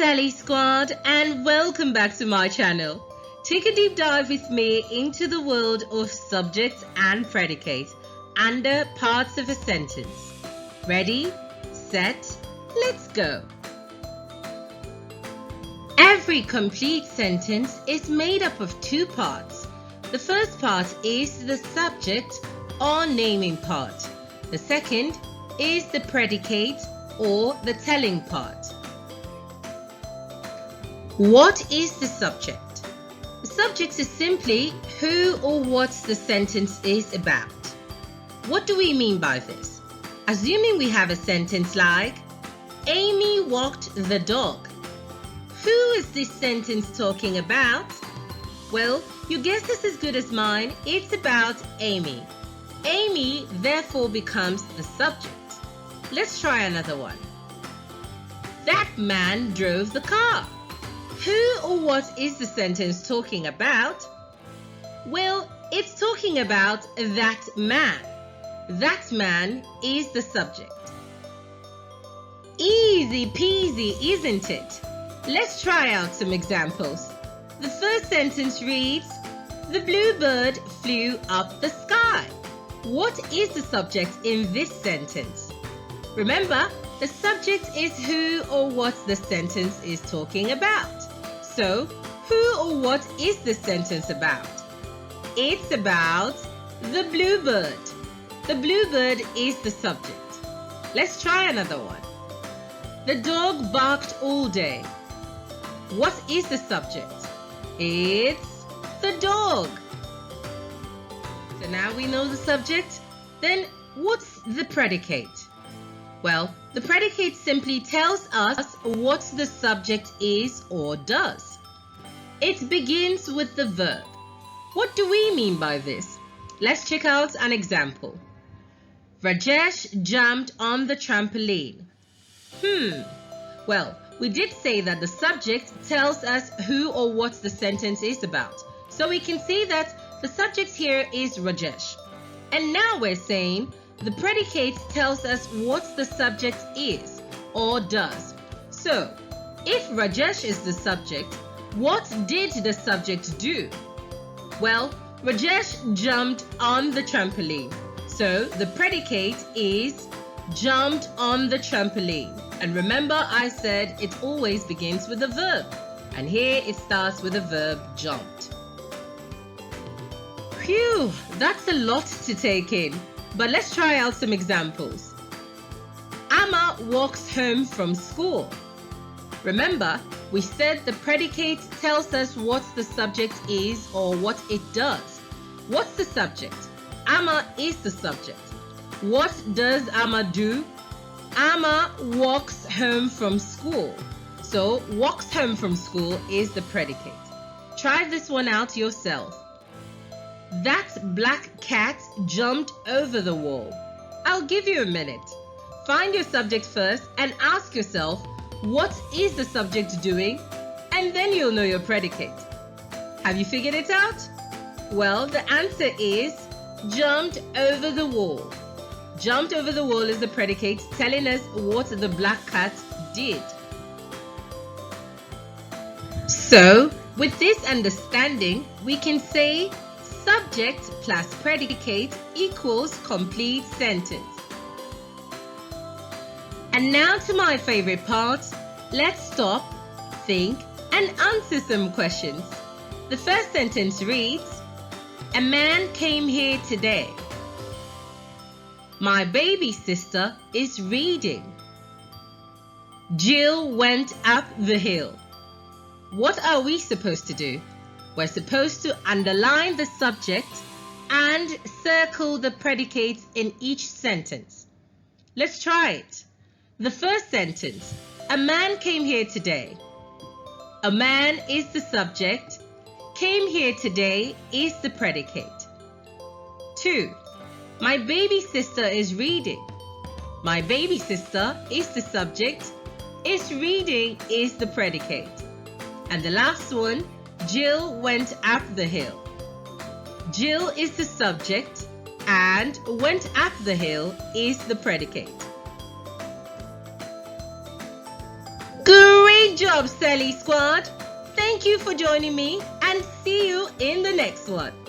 Sally Squad, and welcome back to my channel. Take a deep dive with me into the world of subject and predicate under parts of a sentence. Ready, set, let's go. Every complete sentence is made up of two parts. The first part is the subject or naming part. The second is the predicate or the telling part. What is the subject? The subject is simply who or what the sentence is about. What do we mean by this? Assuming we have a sentence like, Amy walked the dog. Who is this sentence talking about? Well, your guess is as good as mine. It's about Amy. Amy therefore becomes the subject. Let's try another one. That man drove the car. Who or what is the sentence talking about? Well, it's talking about that man. That man is the subject. Easy peasy, isn't it? Let's try out some examples. The first sentence reads, the bluebird flew up the sky. What is the subject in this sentence? Remember, the subject is who or what the sentence is talking about. So, who or what is the sentence about? It's about the bluebird. The bluebird is the subject. Let's try another one. The dog barked all day. What is the subject? It's the dog. So now we know the subject. Then what's the predicate? Well, the predicate simply tells us what the subject is or does. It begins with the verb. What do we mean by this? Let's check out an example. Rajesh jumped on the trampoline. Well, we did say that the subject tells us who or what the sentence is about. So we can say that the subject here is Rajesh. And now we're saying the predicate tells us what the subject is or does. So, if Rajesh is the subject, what did the subject do? Well, Rajesh jumped on the trampoline. So, the predicate is jumped on the trampoline. And remember, I said it always begins with a verb. And here it starts with the verb jumped. Phew, that's a lot to take in. But let's try out some examples. Amma walks home from school. Remember, we said the predicate tells us what the subject is or what it does. What's the subject? Amma is the subject. What does Amma do? Amma walks home from school. So, walks home from school is the predicate. Try this one out yourself. That black cat jumped over the wall. I'll give you a minute. Find your subject first and ask yourself, what is the subject doing? And then you'll know your predicate. Have you figured it out? Well, the answer is jumped over the wall. Jumped over the wall is the predicate telling us what the black cat did. So, with this understanding, we can say subject plus predicate equals complete sentence. And now to my favorite part. Let's stop, think, and answer some questions. The first sentence reads, a man came here today. My baby sister is reading. Jill went up the hill. What are we supposed to do? We're supposed to underline the subject and circle the predicates in each sentence. Let's try it. The first sentence, a man came here today. A man is the subject. Came here today is the predicate. 2. My baby sister is reading. My baby sister is the subject. Is reading is the predicate. And the last one, Jill went up the hill. Jill is the subject and went up the hill is the predicate. Great Great job, Sally Squad. Thank you for joining me and see you in the next one.